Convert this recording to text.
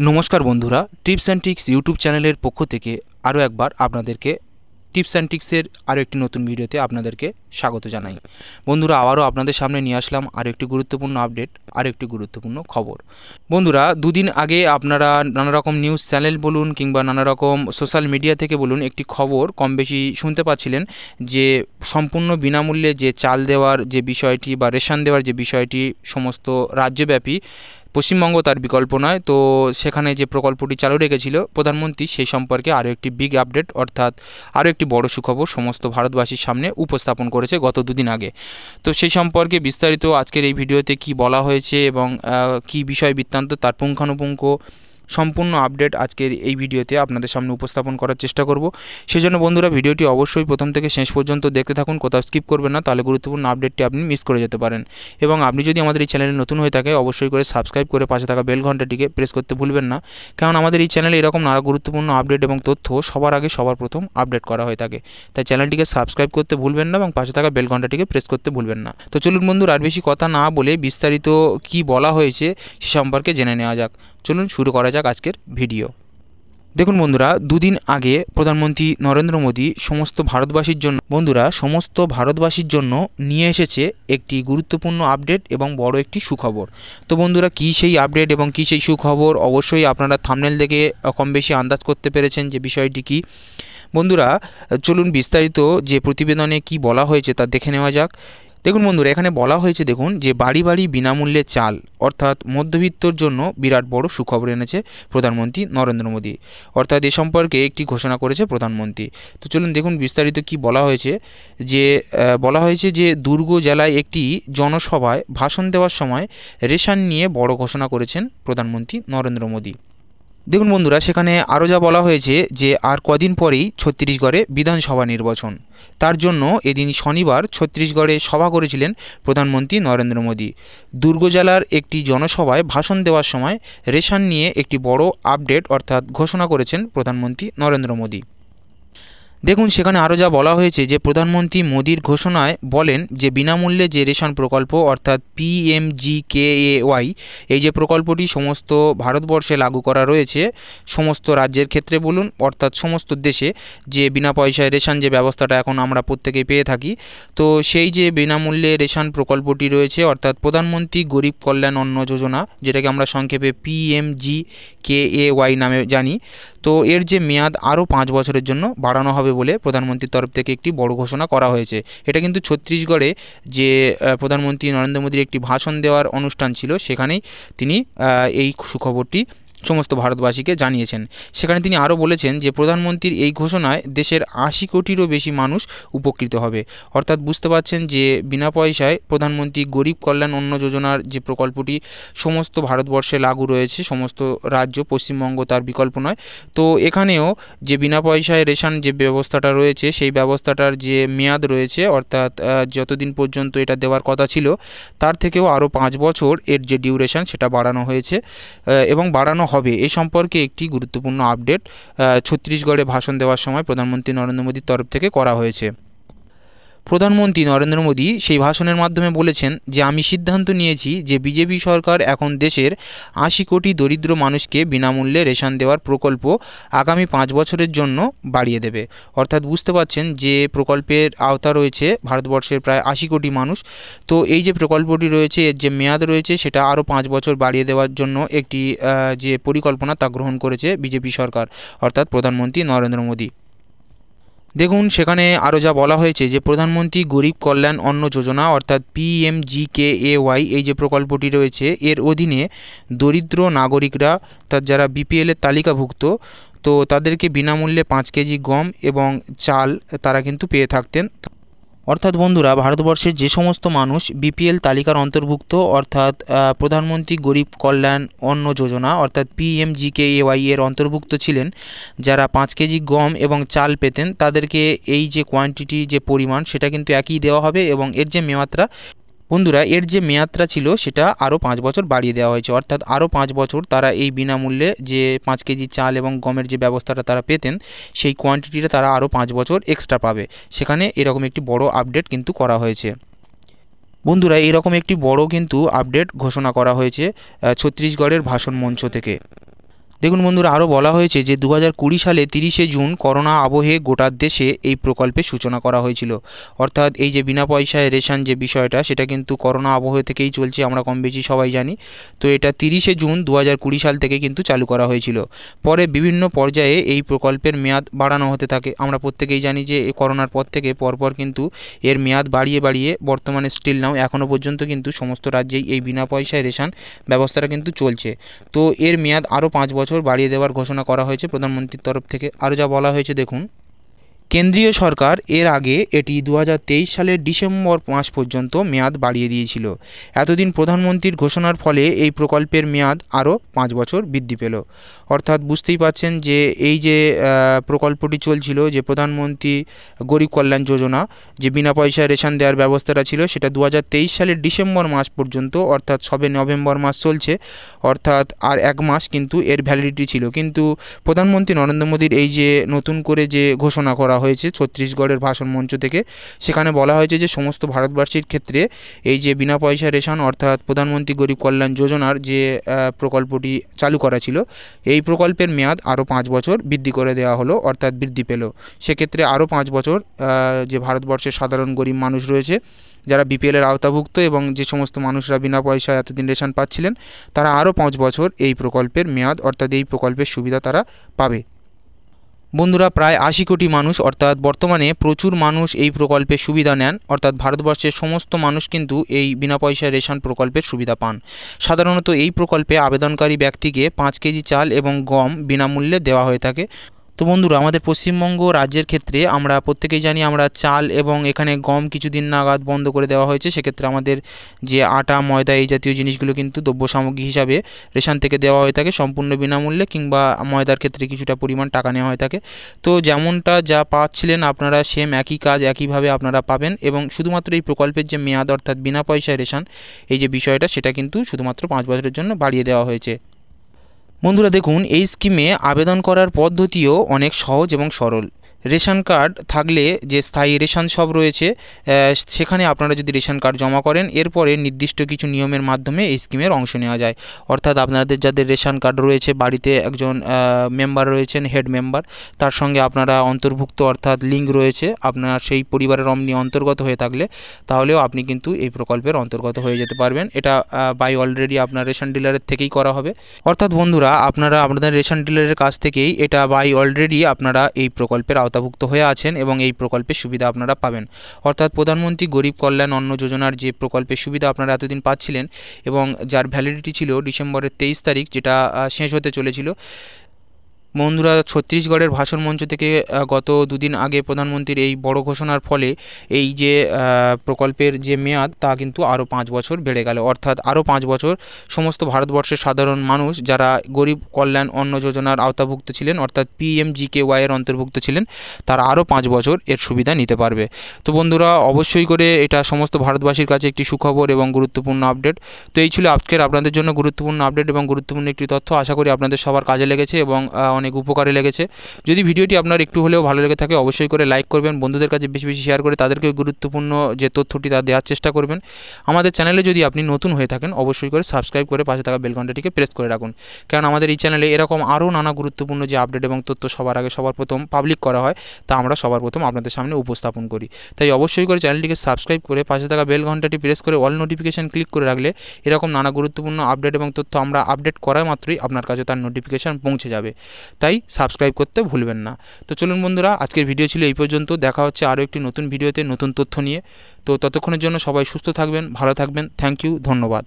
নমস্কার বন্ধুরা, tips and tricks YouTube চ্যানেলের পক্ষ থেকে আরও একবার আপনাদেরকে টিপস অ্যান্ড ট্রিক্সের আরও একটি নতুন ভিডিওতে আপনাদেরকে স্বাগত জানাই। বন্ধুরা, আবারও আপনাদের সামনে নিয়ে আসলাম আরও একটি গুরুত্বপূর্ণ আপডেট, আরও একটি গুরুত্বপূর্ণ খবর। বন্ধুরা, দুদিন আগে আপনারা নানা রকম নিউজ চ্যানেল বলুন কিংবা নানা রকম সোশ্যাল মিডিয়া থেকে বলুন একটি খবর কম বেশি শুনতে পাচ্ছিলেন যে সম্পূর্ণ বিনামূল্যে যে চাল দেওয়ার যে বিষয়টি বা রেশন দেওয়ার যে বিষয়টি সমস্ত রাজ্যব্যাপী, পশ্চিমবঙ্গ তার বিকল্প নয়। তো সেখানে যে প্রকল্পটি চালু রেখেছিল প্রধানমন্ত্রী, সেই সম্পর্কে আরও একটি বিগ আপডেট অর্থাৎ আরও একটি বড় সুখবর সমস্ত ভারতবাসীর সামনে উপস্থাপন করেছে গত দুদিন আগে। তো সেই সম্পর্কে বিস্তারিত আজকের এই ভিডিওতে কি বলা হয়েছে এবং কি বিষয় বৃত্তান্ত তার পুঙ্খানুপুঙ্খ সম্পূর্ণ আপডেট আজকের এই ভিডিওতে আপনাদের সামনে উপস্থাপন করার চেষ্টা করব। সেজন্য বন্ধুরা, ভিডিওটি অবশ্যই প্রথম থেকে শেষ পর্যন্ত দেখতে থাকুন, কোথাও স্কিপ করবেন না, তাহলে গুরুত্বপূর্ণ আপডেটটি আপনি মিস করে যেতে পারেন। এবং আপনি যদি আমাদের এই চ্যানেলে নতুন হয়ে থাকে অবশ্যই করে সাবস্ক্রাইব করে পাশে থাকা বেল ঘন্টাটিকে প্রেস করতে ভুলবেন না, কারণ আমাদের এই চ্যানেলে এরকম নানা গুরুত্বপূর্ণ আপডেট এবং তথ্য সবার আগে সবার প্রথম আপডেট করা হয়ে থাকে। তাই চ্যানেলটিকে সাবস্ক্রাইব করতে ভুলবেন না এবং পাশে থাকা বেল ঘন্টাটিকে প্রেস করতে ভুলবেন না। তো চলুন বন্ধুরা, আর বেশি কথা না বলে বিস্তারিত কি বলা হয়েছে সে সম্পর্কে জেনে নেওয়া যাক। চলুন শুরু করা যাক আজকের ভিডিও। দেখুন বন্ধুরা, দুদিন আগে প্রধানমন্ত্রী নরেন্দ্র মোদী সমস্ত ভারতবাসীর জন্য নিয়ে এসেছে একটি গুরুত্বপূর্ণ আপডেট এবং বড় একটি সুখবর। তো বন্ধুরা, কী সেই আপডেট এবং কী সেই সুখবর, অবশ্যই আপনারা থাম্বনেল দেখে কম বেশি আন্দাজ করতে পেরেছেন যে বিষয়টি কী। বন্ধুরা, চলুন বিস্তারিত যে প্রতিবেদনে কি বলা হয়েছে তা দেখে নেওয়া যাক। দেখুন বন্ধুরা, এখানে বলা হয়েছে দেখুন যে বাড়ি বাড়ি বিনামূল্যে চাল অর্থাৎ মধ্যবিত্তর জন্য বিরাট বড় সুখবর এনেছে প্রধানমন্ত্রী নরেন্দ্র মোদী, অর্থাৎ এ সম্পর্কে একটি ঘোষণা করেছে প্রধানমন্ত্রী। তো চলুন দেখুন বিস্তারিত কি বলা হয়েছে। বলা হয়েছে যে দুর্গ জেলায় একটি জনসভায় ভাষণ দেওয়ার সময় রেশন নিয়ে বড় ঘোষণা করেছেন প্রধানমন্ত্রী নরেন্দ্র মোদী। দেখুন বন্ধুরা, সেখানে আরও যা বলা হয়েছে যে আর কদিন পরেই ছত্তিশগড়ে বিধানসভা নির্বাচন, তার জন্য এদিন শনিবার ছত্তিশগড়ে সভা করেছিলেন প্রধানমন্ত্রী নরেন্দ্র মোদী। দুর্গ জেলার একটি জনসভায় ভাষণ দেওয়ার সময় রেশন নিয়ে একটি বড় আপডেট অর্থাৎ ঘোষণা করেছেন প্রধানমন্ত্রী নরেন্দ্র মোদী। দেখুন সেখানে আরও যা বলা হয়েছে যে প্রধানমন্ত্রী মোদীর ঘোষণায় বলেন যে বিনামূল্যে যে রেশন প্রকল্প অর্থাৎ PMGKAY, এই যে প্রকল্পটি সমস্ত ভারতবর্ষে লাগু করা রয়েছে, সমস্ত রাজ্যের ক্ষেত্রে বলুন অর্থাৎ সমস্ত দেশে যে বিনা পয়সায় রেশন যে ব্যবস্থাটা এখন আমরা প্রত্যেকেই পেয়ে থাকি, তো সেই যে বিনামূল্যে রেশন প্রকল্পটি রয়েছে অর্থাৎ প্রধানমন্ত্রী গরিব কল্যাণ অন্ন যোজনা, যেটাকে আমরা সংক্ষেপে PMGKAY নামে জানি, তো এর যে মেয়াদ আরও 5 বছরের জন্য বাড়ানো হবে বলে প্রধানমন্ত্রীর তরফ থেকে একটি বড় ঘোষণা করা হয়েছে। এটা কিন্তু ছত্তিশগড়ে যে প্রধানমন্ত্রী নরেন্দ্র মোদীর একটি ভাষণ দেওয়ার অনুষ্ঠান ছিল, সেখানেই তিনি এই সুখবরটি সমস্ত ভারতবাসীকে জানিয়েছেন। সেখানে তিনি আরও বলেছেন যে প্রধানমন্ত্রীর এই ঘোষণায় দেশের 80 কোটিরও বেশি মানুষ উপকৃত হবে। অর্থাৎ বুঝতে পারছেন যে বিনা পয়সায় প্রধানমন্ত্রী গরিব কল্যাণ অন্ন যোজনার যে প্রকল্পটি সমস্ত ভারতবর্ষে লাগু রয়েছে, সমস্ত রাজ্য, পশ্চিমবঙ্গ তার বিকল্প নয়। তো এখানেও যে বিনা পয়সায় রেশন যে ব্যবস্থাটা রয়েছে সেই ব্যবস্থাটার যে মেয়াদ রয়েছে অর্থাৎ যতদিন পর্যন্ত এটা দেওয়ার কথা ছিল তার থেকেও আরও 5 বছর এর যে ডিউরেশন সেটা বাড়ানো হয়েছে এবং বাড়ানো হবে। এই সম্পর্কে একটি গুরুত্বপূর্ণ আপডেট ছত্তিশগড়ে ভাষণ দেওয়ার সময় প্রধানমন্ত্রী নরেন্দ্র মোদীর তরফ থেকে করা হয়েছে। প্রধানমন্ত্রী নরেন্দ্র মোদী সেই ভাষণের মাধ্যমে বলেছেন যে আমি সিদ্ধান্ত নিয়েছি যে বিজেপি সরকার এখন দেশের 80 কোটি দরিদ্র মানুষকে বিনামূল্যে রেশন দেওয়ার প্রকল্প আগামী 5 বছরের জন্য বাড়িয়ে দেবে। অর্থাৎ বুঝতে পারছেন যে প্রকল্পের আওতা রয়েছে ভারতবর্ষের প্রায় 80 কোটি মানুষ। তো এই যে প্রকল্পটি রয়েছে এর যে মেয়াদ রয়েছে সেটা আরও 5 বছর বাড়িয়ে দেওয়ার জন্য একটি যে পরিকল্পনা তা গ্রহণ করেছে বিজেপি সরকার অর্থাৎ প্রধানমন্ত্রী নরেন্দ্র মোদী। দেখুন সেখানে আরও যা বলা হয়েছে যে প্রধানমন্ত্রী গরিব কল্যাণ অন্ন যোজনা অর্থাৎ PMGKAY, এই যে প্রকল্পটি রয়েছে এর অধীনে দরিদ্র নাগরিকরা তার যারা BPL-এর তালিকাভুক্ত, তো তাদেরকে বিনামূল্যে 5 কেজি গম এবং চাল তারা কিন্তু পেয়ে থাকতেন। অর্থাৎ বন্ধুরা, ভারতবর্ষের যে সমস্ত মানুষ BPL তালিকার অন্তর্ভুক্ত অর্থাৎ প্রধানমন্ত্রী গরিব কল্যাণ অন্ন যোজনা অর্থাৎ PMGKAY এর অন্তর্ভুক্ত ছিলেন, যারা 5 কেজি গম এবং চাল পেতেন তাদেরকে এই যে কোয়ান্টিটি যে পরিমাণ সেটা কিন্তু একই দেওয়া হবে এবং এর যে মেয়াদটা ছিল সেটা আরও 5 বছর বাড়িয়ে দেওয়া হয়েছে। অর্থাৎ আরও 5 বছর তারা এই বিনামূল্যে যে 5 কেজি চাল এবং গমের যে ব্যবস্থাটা তারা পেতেন সেই কোয়ান্টিটিটা তারা আরও 5 বছর এক্সট্রা পাবে। সেখানে এরকম একটি বড় আপডেট কিন্তু করা হয়েছে। বন্ধুরা, এরকম একটি বড় কিন্তু আপডেট ঘোষণা করা হয়েছে ছত্তিশগড়ের ভাষণ মঞ্চ থেকে। দেখুন বন্ধুরা, আরও বলা হয়েছে যে 2020 সালে 30শে জুন করোনা আবহে গোটা দেশে এই প্রকল্পের সূচনা করা হয়েছিল। অর্থাৎ এই যে বিনা পয়সায় রেশন যে বিষয়টা, সেটা কিন্তু করোনা আবহে থেকেই চলছে, আমরা কম বেশি সবাই জানি। তো এটা 30শে জুন 2020 সাল থেকে কিন্তু চালু করা হয়েছিল। পরে বিভিন্ন পর্যায়ে এই প্রকল্পের মেয়াদ বাড়ানো হতে থাকে। আমরা প্রত্যেকেই জানি যে এই করোনার পর থেকে পরপর কিন্তু এর মেয়াদ বাড়িয়ে বাড়িয়ে বর্তমানে স্টিল নাও এখনও পর্যন্ত কিন্তু সমস্ত রাজ্যেই এই বিনা পয়সায় রেশন ব্যবস্থাটা কিন্তু চলছে। তো এর মেয়াদ আরও 5 বছর বাড়িয়ে দেওয়ার ঘোষণা করা হয়েছে প্রধানমন্ত্রীর তরফ থেকে। আরও যা বলা হয়েছে দেখুন, কেন্দ্রীয় সরকার এর আগে এটি 2023 সালের ডিসেম্বর মাস পর্যন্ত মেয়াদ বাড়িয়ে দিয়েছিল। এতদিন প্রধানমন্ত্রীর ঘোষণার ফলে এই প্রকল্পের মেয়াদ আরও 5 বছর বৃদ্ধি পেল। অর্থাৎ বুঝতেই পারছেন যে এই যে প্রকল্পটি চলছিল, যে প্রধানমন্ত্রী গরিব কল্যাণ যোজনা, যে বিনা পয়সায় রেশন দেওয়ার ব্যবস্থাটা ছিল, সেটা 2023 সালের ডিসেম্বর মাস পর্যন্ত, অর্থাৎ সবে নভেম্বর মাস চলছে, অর্থাৎ আর 1 মাস কিন্তু এর ভ্যালিডিটি ছিল। কিন্তু প্রধানমন্ত্রী নরেন্দ্র মোদীর এই যে নতুন করে যে ঘোষণা করা হয়েছে ছত্তিশগড়ের ভাষণ মঞ্চ থেকে, সেখানে বলা হয়েছে যে সমস্ত ভারতবাসীর ক্ষেত্রে এই যে বিনা পয়সা রেশন, অর্থাৎ প্রধানমন্ত্রী গরিব কল্যাণ যোজনার যে প্রকল্পটি চালু করা ছিল, এই প্রকল্পের মেয়াদ আরও 5 বছর বৃদ্ধি করে দেওয়া হলো, অর্থাৎ বৃদ্ধি পেল। সেক্ষেত্রে আরও 5 বছর যে ভারতবর্ষের সাধারণ গরিব মানুষ রয়েছে, যারা বিপিএলের আওতাভুক্ত এবং যে সমস্ত মানুষরা বিনা পয়সায় এতদিন রেশন পাচ্ছিলেন, তারা আরও 5 বছর এই প্রকল্পের মেয়াদ, অর্থাৎ এই প্রকল্পের সুবিধা তারা পাবে। বন্ধুরা, প্রায় 80 কোটি মানুষ, অর্থাৎ বর্তমানে প্রচুর মানুষ এই প্রকল্পের সুবিধা নেন। অর্থাৎ ভারতবর্ষের সমস্ত মানুষ কিন্তু এই বিনা পয়সায় রেশন প্রকল্পের সুবিধা পান। সাধারণত এই প্রকল্পে আবেদনকারী ব্যক্তিকে 5 কেজি চাল এবং গম বিনামূল্যে দেওয়া হয়ে থাকে। তো বন্ধুরা, আমাদের পশ্চিমবঙ্গ রাজ্যের ক্ষেত্রে আমরা প্রত্যেকেই জানি, আমরা চাল এবং এখানে গম কিছুদিন নাগাদ বন্ধ করে দেওয়া হয়েছে। সেক্ষেত্রে আমাদের যে আটা, ময়দা এই জাতীয় জিনিসগুলো কিন্তু দ্রব্য সামগ্রী হিসাবে রেশন থেকে দেওয়া হয়ে থাকে সম্পূর্ণ বিনামূল্যে, কিংবা ময়দার ক্ষেত্রে কিছুটা পরিমাণ টাকা নেওয়া হয়ে থাকে। তো যেমনটা যা পাচ্ছিলেন আপনারা, সেম একই কাজ একইভাবে আপনারা পাবেন। এবং শুধুমাত্র এই প্রকল্পের যে মেয়াদ, অর্থাৎ বিনা পয়সায় রেশন এই যে বিষয়টা, সেটা কিন্তু শুধুমাত্র 5 বছরের জন্য বাড়িয়ে দেওয়া হয়েছে। বন্ধুরা দেখুন, এই স্কিমে আবেদন করার পদ্ধতিও অনেক সহজ এবং সরল। রেশন কার্ড থাকলে যে স্থায়ী রেশন শপ রয়েছে, সেখানে আপনারা যদি রেশন কার্ড জমা করেন, এরপরে নির্দিষ্ট কিছু নিয়মের মাধ্যমে এই স্কিমের অংশ নেওয়া যায়। অর্থাৎ আপনাদের যাদের রেশন কার্ড রয়েছে, বাড়িতে একজন মেম্বার রয়েছেন, হেড মেম্বার, তার সঙ্গে আপনারা অন্তর্ভুক্ত, অর্থাৎ লিঙ্ক রয়েছে, আপনার সেই পরিবারের অমনি অন্তর্গত হয়ে থাকলে, তাহলেও আপনি কিন্তু এই প্রকল্পের অন্তর্গত হয়ে যেতে পারবেন। এটা বাই অলরেডি আপনার রেশন ডিলারের থেকেই করা হবে। অর্থাৎ বন্ধুরা, আপনারা আপনাদের রেশন ডিলারের কাছ থেকেই এটা বাই অলরেডি আপনারা এই প্রকল্পের আওতাভুক্ত হয়ে আছেন এবং এই প্রকল্পের সুবিধা আপনারা পাবেন। অর্থাৎ প্রধানমন্ত্রী গরিব কল্যাণ অন্ন যোজনার যে প্রকল্পের সুবিধা আপনারা এতদিন পাচ্ছিলেন এবং যার ভ্যালিডিটি ছিল ডিসেম্বরের 23 তারিখ, যেটা শেষ হতে চলেছিল। বন্ধুরা, ছত্তিশগড়ের ভাষণ মঞ্চ থেকে গত 2 দিন আগে প্রধানমন্ত্রীর এই বড় ঘোষণার ফলে এই যে প্রকল্পের যে মেয়াদ, তা কিন্তু আরও 5 বছর বেড়ে গেল। অর্থাৎ আরও 5 বছর সমস্ত ভারতবর্ষের সাধারণ মানুষ যারা গরিব কল্যাণ অন্ন যোজনার আওতাভুক্ত ছিলেন, অর্থাৎ PMGKY এর অন্তর্ভুক্ত ছিলেন, তারা আরও 5 বছর এর সুবিধা নিতে পারবে। তো বন্ধুরা, অবশ্যই করে এটা সমস্ত ভারতবাসীর কাছে একটি সুখবর এবং গুরুত্বপূর্ণ আপডেট। তো এই ছিল আজকের আপনাদের জন্য গুরুত্বপূর্ণ আপডেট এবং গুরুত্বপূর্ণ একটি তথ্য। আশা করি আপনাদের সবার কাজে লেগেছে এবং অনেক উপকারে লেগেছে। যদি ভিডিওটি আপনার একটু হলেও ভালো লেগে থাকে, অবশ্যই করে লাইক করবেন, বন্ধুদের কাছে বেশি বেশি শেয়ার করে তাদেরকে গুরুত্বপূর্ণ যে তথ্যটি তা দেওয়ার চেষ্টা করবেন। আমাদের চ্যানেলে যদি আপনি নতুন হয়ে থাকেন, অবশ্যই করে সাবস্ক্রাইব করে পাশে থাকা বেল ঘন্টাটিকে প্রেস করে রাখুন। কারণ আমাদের এই চ্যানেলে এরকম আরও নানা গুরুত্বপূর্ণ যে আপডেট এবং তথ্য সবার আগে সবার প্রথম পাবলিক করা হয়, তা আমরা সবার প্রথম আপনাদের সামনে উপস্থাপন করি। তাই অবশ্যই করে চ্যানেলটিকে সাবস্ক্রাইব করে পাশে থাকা বেল ঘন্টাটি প্রেস করে অল নোটিফিকেশান ক্লিক করে রাখলে এরকম নানা গুরুত্বপূর্ণ আপডেট এবং তথ্য আমরা আপডেট করা মাত্রই আপনার কাছে তার নোটিফিকেশান পৌঁছে যাবে। তাই সাবস্ক্রাইব করতে ভুলবেন না। তো চলুন বন্ধুরা, আজকের ভিডিও ছিল এই পর্যন্ত। দেখা হচ্ছে আরও একটি নতুন ভিডিওতে নতুন তথ্য নিয়ে। তো ততক্ষণের জন্য সবাই সুস্থ থাকবেন, ভালো থাকবেন। থ্যাংক ইউ, ধন্যবাদ।